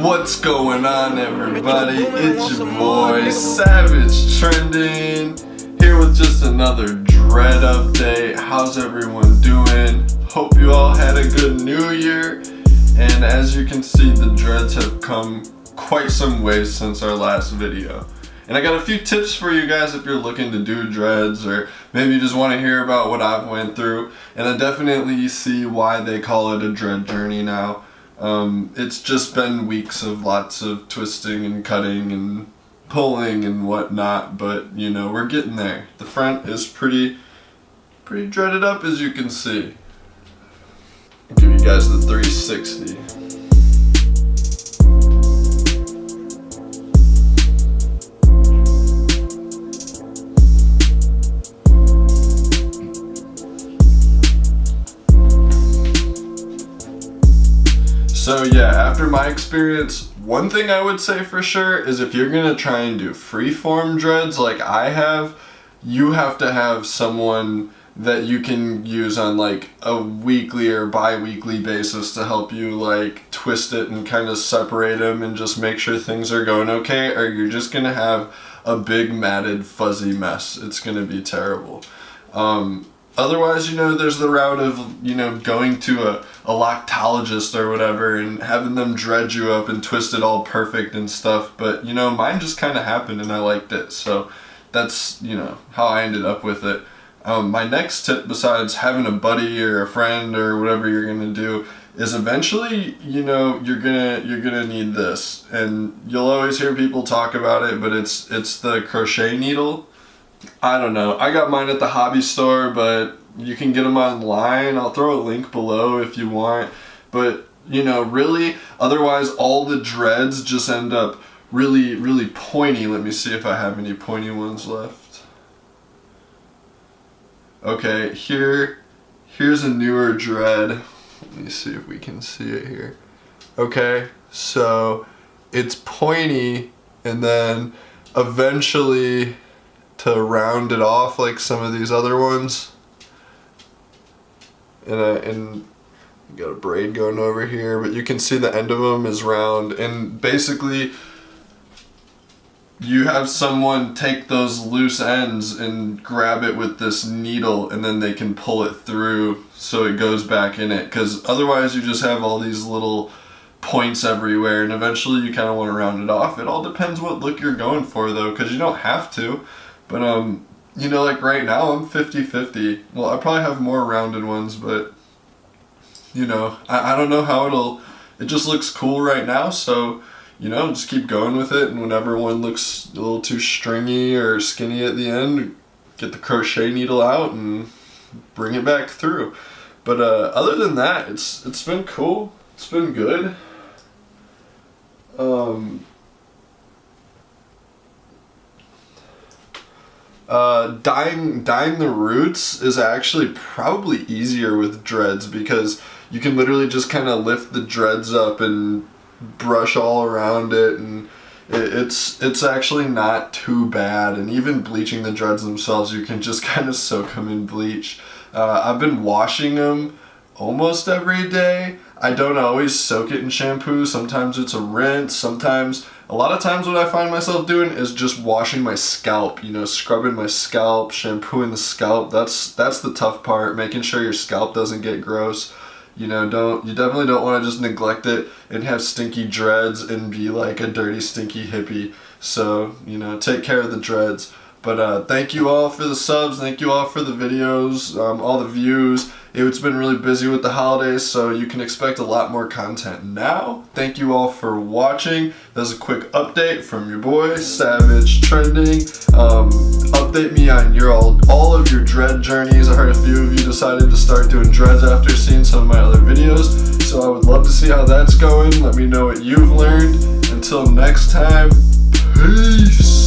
What's going on, everybody? It's your boy Savage Trending here with just another Dread update. How's everyone doing? Hope you all had a good new year. And as you can see, the dreads have come quite some ways since our last video. And I got a few tips for you guys if you're looking to do dreads, or maybe you just want to hear about what I've went through. And I definitely see why they call it a dread journey now. It's just been weeks of lots of twisting and cutting and pulling and whatnot, but you know, we're getting there. The front is pretty dreaded up, as you can see. I'll give you guys the 360. So yeah, after my experience, one thing I would say for sure is if you're gonna try and do freeform dreads like I have, you have to have someone that you can use on like a weekly or bi-weekly basis to help you like twist it and kind of separate them and just make sure things are going okay, or you're just gonna have a big matted fuzzy mess. It's gonna be terrible. Otherwise, you know, there's the route of, you know, going to a loctologist or whatever and having them dredge you up and twist it all perfect and stuff. But, you know, mine just kind of happened and I liked it. So that's, you know, how I ended up with it. My next tip, besides having a buddy or a friend or whatever you're going to do, is eventually, you know, you're gonna need this. And you'll always hear people talk about it, but it's the crochet needle. I don't know. I got mine at the hobby store, but you can get them online. I'll throw a link below if you want. But, you know, really, otherwise all the dreads just end up really pointy. Let me see if I have any pointy ones left. Okay, here's a newer dread. Let me see if we can see it here. Okay, so it's pointy, and then eventually, to round it off like some of these other ones, and you got a braid going over here, but you can see the end of them is round. And basically you have someone take those loose ends and grab it with this needle, and then they can pull it through so it goes back in it, because otherwise you just have all these little points everywhere, and eventually you kind of want to round it off. It all depends what look you're going for though, because you don't have to. But, you know, like right now I'm 50-50. Well, I probably have more rounded ones, but, you know, I don't know how it just looks cool right now. So, you know, just keep going with it. And whenever one looks a little too stringy or skinny at the end, get the crochet needle out and bring it back through. But, other than that, it's been cool. It's been good. Dyeing the roots is actually probably easier with dreads, because you can literally just kind of lift the dreads up and brush all around it, and it's actually not too bad. And even bleaching the dreads themselves, you can just kind of soak them in bleach. I've been washing them almost every day. I don't always soak it in shampoo. Sometimes it's a rinse. A lot of times what I find myself doing is just washing my scalp, you know, scrubbing my scalp, shampooing the scalp. That's the tough part, making sure your scalp doesn't get gross. You know, you definitely don't want to just neglect it and have stinky dreads and be like a dirty, stinky hippie. So, you know, take care of the dreads. But thank you all for the subs, thank you all for the videos, all the views. It's been really busy with the holidays, so you can expect a lot more content now. Thank you all for watching. That's a quick update from your boy, Savage Trending. Update me on all of your dread journeys. I heard a few of you decided to start doing dreads after seeing some of my other videos, so I would love to see how that's going. Let me know what you've learned. Until next time, peace.